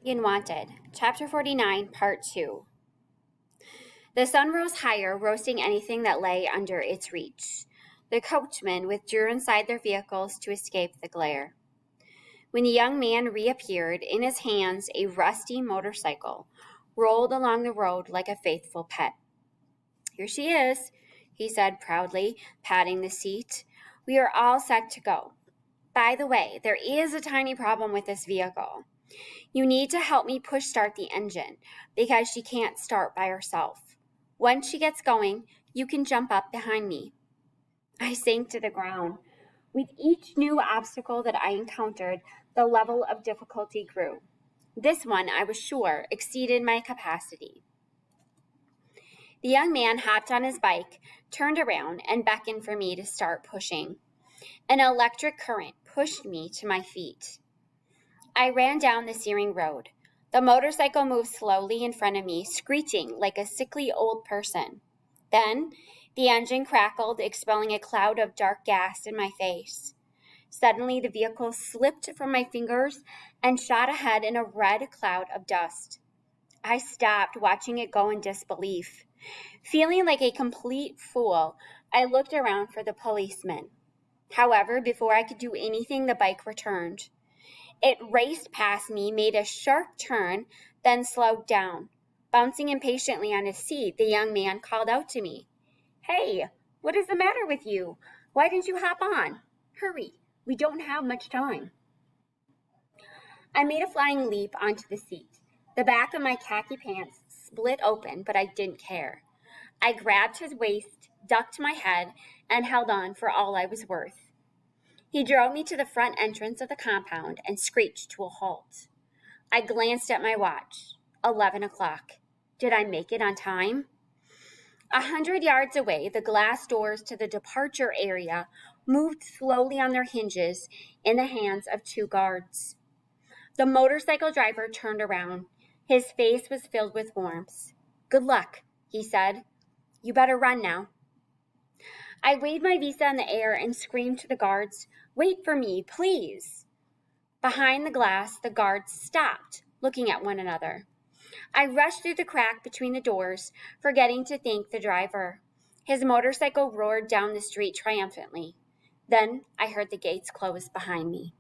Unwanted, Chapter 49, Part 2. The sun rose higher, roasting anything that lay under its reach. The coachmen withdrew inside their vehicles to escape the glare. When the young man reappeared, in his hands a rusty motorcycle rolled along the road like a faithful pet. "Here she is," he said proudly, patting the seat. "We are all set to go. By the way, there is a tiny problem with this vehicle. You need to help me push start the engine because she can't start by herself. Once she gets going, you can jump up behind me." I sank to the ground. With each new obstacle that I encountered, the level of difficulty grew. This one, I was sure, exceeded my capacity. The young man hopped on his bike, turned around, and beckoned for me to start pushing. An electric current pushed me to my feet. I ran down the searing road. The motorcycle moved slowly in front of me, screeching like a sickly old person. Then, the engine crackled, expelling a cloud of dark gas in my face. Suddenly, the vehicle slipped from my fingers and shot ahead in a red cloud of dust. I stopped, watching it go in disbelief. Feeling like a complete fool, I looked around for the policeman. However, before I could do anything, the bike returned. It raced past me, made a sharp turn, then slowed down. Bouncing impatiently on his seat, the young man called out to me, "Hey, what is the matter with you? Why didn't you hop on? Hurry, we don't have much time." I made a flying leap onto the seat. The back of my khaki pants split open, but I didn't care. I grabbed his waist, ducked my head, and held on for all I was worth. He drove me to the front entrance of the compound and screeched to a halt. I glanced at my watch. 11 o'clock. Did I make it on time? 100 yards away, the glass doors to the departure area moved slowly on their hinges in the hands of two guards. The motorcycle driver turned around. His face was filled with warmth. "Good luck," he said. "You better run now." I waved my visa in the air and screamed to the guards, "Wait for me, please." Behind the glass, the guards stopped, looking at one another. I rushed through the crack between the doors, forgetting to thank the driver. His motorcycle roared down the street triumphantly. Then I heard the gates close behind me.